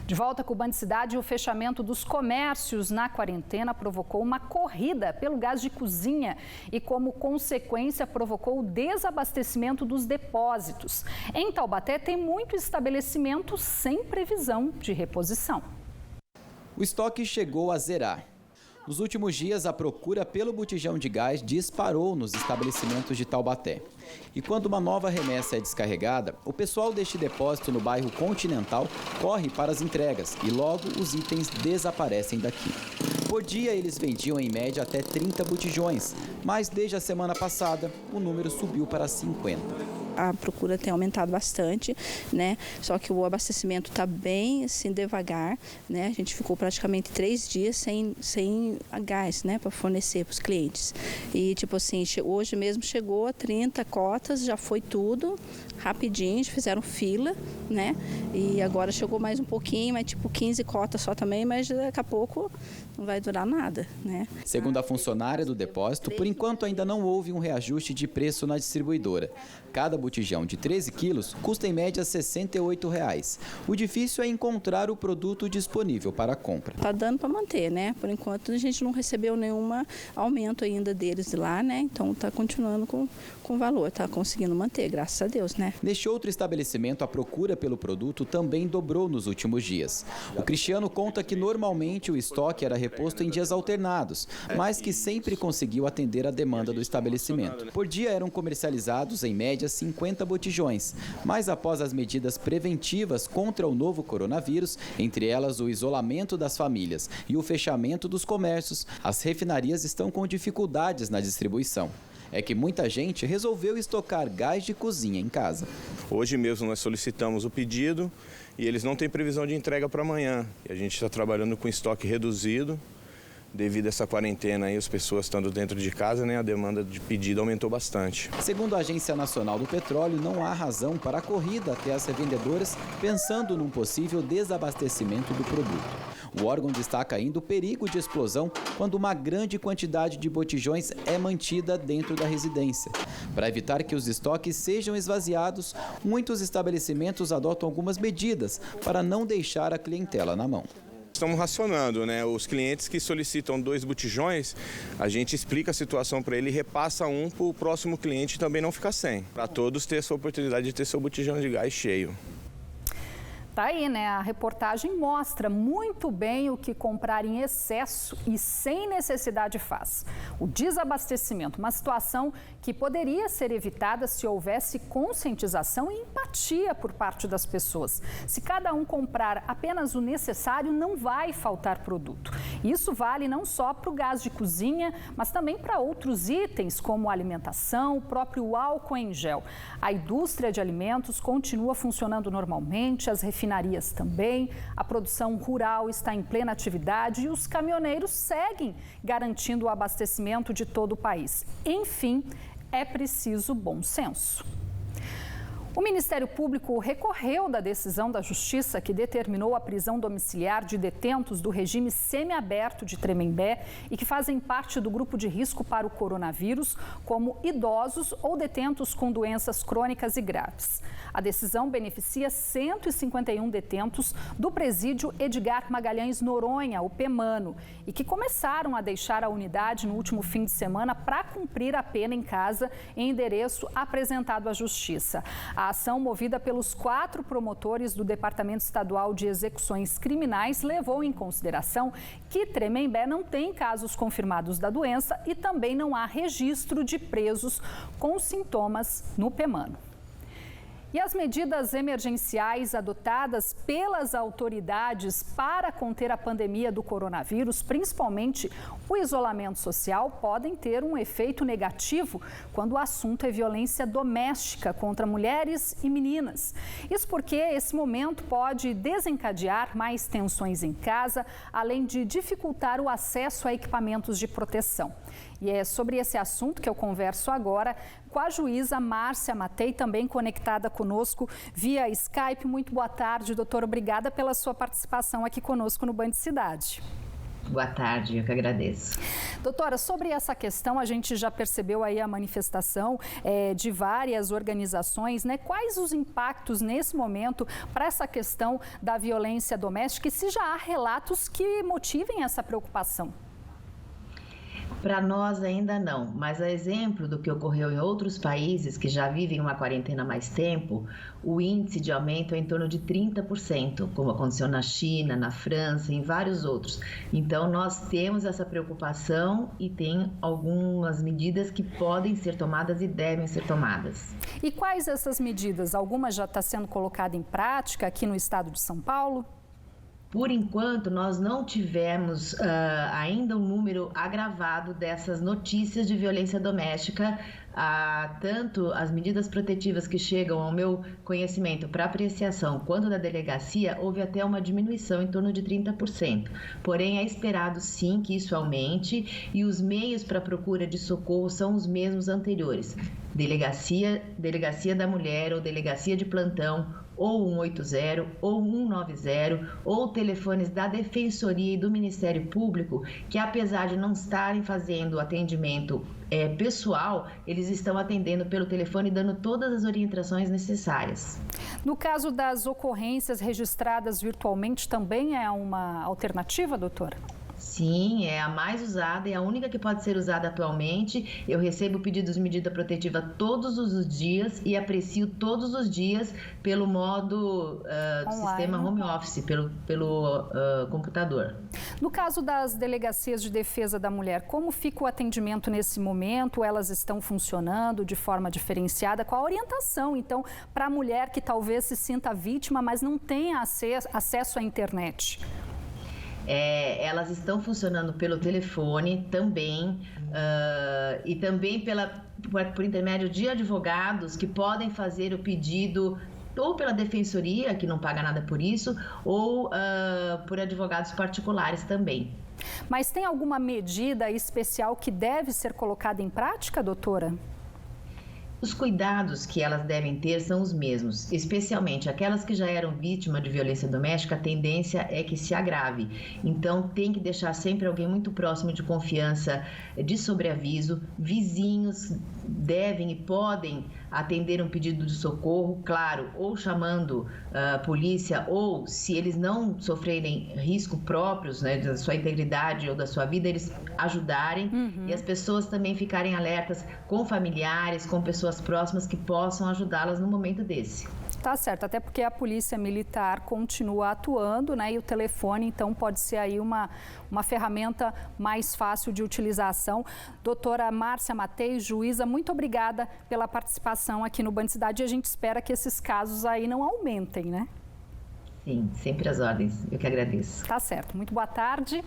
De volta com o Band Cidade, o fechamento dos comércios na quarentena provocou uma corrida pelo gás de cozinha e, como consequência, provocou o desabastecimento dos depósitos. Em Taubaté, tem muito estabelecimento sem previsão de reposição. O estoque chegou a zerar. Nos últimos dias, a procura pelo botijão de gás disparou nos estabelecimentos de Taubaté. E quando uma nova remessa é descarregada, o pessoal deste depósito no bairro Continental corre para as entregas e logo os itens desaparecem daqui. Por dia, eles vendiam em média até 30 botijões, mas desde a semana passada, o número subiu para 50. A procura tem aumentado bastante, né? Só que o abastecimento está bem assim, devagar, né? A gente ficou praticamente 3 dias sem gás, né? Para fornecer para os clientes. E tipo assim, hoje mesmo chegou a 30 cotas, já foi tudo rapidinho, fizeram fila, né? E agora chegou mais um pouquinho, mas tipo 15 cotas só também, mas daqui a pouco não vai durar nada, né? Segundo a funcionária do depósito, por enquanto ainda não houve um reajuste de preço na distribuidora. Cada botijão de 13 quilos custa em média R$ 68,00. O difícil é encontrar o produto disponível para a compra. Tá dando para manter, né? Por enquanto a gente não recebeu nenhum aumento ainda deles lá, né? Então tá continuando com valor, tá conseguindo manter, graças a Deus, né? Neste outro estabelecimento, a procura pelo produto também dobrou nos últimos dias. O Cristiano conta que normalmente o estoque era reposto em dias alternados, mas que sempre conseguiu atender a demanda do estabelecimento. Por dia eram comercializados em média 50 botijões, mas após as medidas preventivas contra o novo coronavírus, entre elas o isolamento das famílias e o fechamento dos comércios, as refinarias estão com dificuldades na distribuição. É que muita gente resolveu estocar gás de cozinha em casa. Hoje mesmo nós solicitamos o pedido e eles não têm previsão de entrega para amanhã. E a gente está trabalhando com estoque reduzido. Devido a essa quarentena e as pessoas estando dentro de casa, né, a demanda de pedido aumentou bastante. Segundo a Agência Nacional do Petróleo, não há razão para a corrida até as revendedoras, pensando num possível desabastecimento do produto. O órgão destaca ainda o perigo de explosão quando uma grande quantidade de botijões é mantida dentro da residência. Para evitar que os estoques sejam esvaziados, muitos estabelecimentos adotam algumas medidas para não deixar a clientela na mão. Estamos racionando, né? Os clientes que solicitam 2 botijões, a gente explica a situação para ele e repassa um para o próximo cliente também não ficar sem. Para todos ter essa oportunidade de ter seu botijão de gás cheio. Tá aí, né? A reportagem mostra muito bem o que comprar em excesso e sem necessidade faz. O desabastecimento, uma situação que poderia ser evitada se houvesse conscientização e empatia por parte das pessoas. Se cada um comprar apenas o necessário, não vai faltar produto. Isso vale não só para o gás de cozinha, mas também para outros itens, como alimentação, o próprio álcool em gel. A indústria de alimentos continua funcionando normalmente, as refinarias também, a produção rural está em plena atividade e os caminhoneiros seguem garantindo o abastecimento de todo o país. Enfim, é preciso bom senso. O Ministério Público recorreu da decisão da Justiça que determinou a prisão domiciliar de detentos do regime semiaberto de Tremembé e que fazem parte do grupo de risco para o coronavírus, como idosos ou detentos com doenças crônicas e graves. A decisão beneficia 151 detentos do presídio Edgar Magalhães Noronha, o PEMANO, e que começaram a deixar a unidade no último fim de semana para cumprir a pena em casa em endereço apresentado à Justiça. A ação, movida pelos 4 promotores do Departamento Estadual de Execuções Criminais, levou em consideração que Tremembé não tem casos confirmados da doença e também não há registro de presos com sintomas no PEMANO. E as medidas emergenciais adotadas pelas autoridades para conter a pandemia do coronavírus, principalmente o isolamento social, podem ter um efeito negativo quando o assunto é violência doméstica contra mulheres e meninas. Isso porque esse momento pode desencadear mais tensões em casa, além de dificultar o acesso a equipamentos de proteção. E é sobre esse assunto que eu converso agora com a juíza Márcia Matei, também conectada conosco via Skype. Muito boa tarde, doutora. Obrigada pela sua participação aqui conosco no Band Cidade. Boa tarde, eu que agradeço. Doutora, sobre essa questão, a gente já percebeu aí a manifestação de várias organizações, né? Quais os impactos nesse momento para essa questão da violência doméstica e se já há relatos que motivem essa preocupação? Para nós ainda não, mas a exemplo do que ocorreu em outros países que já vivem uma quarentena há mais tempo, o índice de aumento é em torno de 30%, como aconteceu na China, na França e em vários outros. Então nós temos essa preocupação e tem algumas medidas que podem ser tomadas e devem ser tomadas. E quais essas medidas? Alguma já está sendo colocada em prática aqui no estado de São Paulo? Por enquanto, nós não tivemos ainda um número agravado dessas notícias de violência doméstica. Tanto as medidas protetivas que chegam ao meu conhecimento para apreciação quanto da delegacia, houve até uma diminuição em torno de 30%. Porém, é esperado sim que isso aumente e os meios para procura de socorro são os mesmos anteriores. Delegacia da mulher ou delegacia de plantão, ou 180, ou 190, ou telefones da Defensoria e do Ministério Público, que apesar de não estarem fazendo atendimento pessoal, eles estão atendendo pelo telefone e dando todas as orientações necessárias. No caso das ocorrências registradas virtualmente, também é uma alternativa, doutora? Sim, é a mais usada e a única que pode ser usada atualmente. Eu recebo pedidos de medida protetiva todos os dias e aprecio todos os dias pelo modo do sistema home office, pelo computador. No caso das delegacias de defesa da mulher, como fica o atendimento nesse momento? Elas estão funcionando de forma diferenciada? Qual a orientação, então, para a mulher que talvez se sinta vítima, mas não tenha acesso à internet? Elas estão funcionando pelo telefone também e também por intermédio de advogados que podem fazer o pedido ou pela defensoria, que não paga nada por isso, ou por advogados particulares também. Mas tem alguma medida especial que deve ser colocada em prática, doutora? Os cuidados que elas devem ter são os mesmos, especialmente aquelas que já eram vítimas de violência doméstica, a tendência é que se agrave. Então, tem que deixar sempre alguém muito próximo de confiança de sobreaviso. Vizinhos devem e podem atender um pedido de socorro, claro, ou chamando a polícia, ou se eles não sofrerem risco próprios, né, da sua integridade ou da sua vida, eles ajudarem. E as pessoas também ficarem alertas com familiares, com pessoas próximas que possam ajudá-las no momento desse. Tá certo, até porque a polícia militar continua atuando, né? E o telefone, então, pode ser aí uma ferramenta mais fácil de utilização. Doutora Márcia Matei, juíza, muito obrigada pela participação aqui no Band Cidade e a gente espera que esses casos aí não aumentem, né? Sim, sempre às ordens. Eu que agradeço. Tá certo. Muito boa tarde.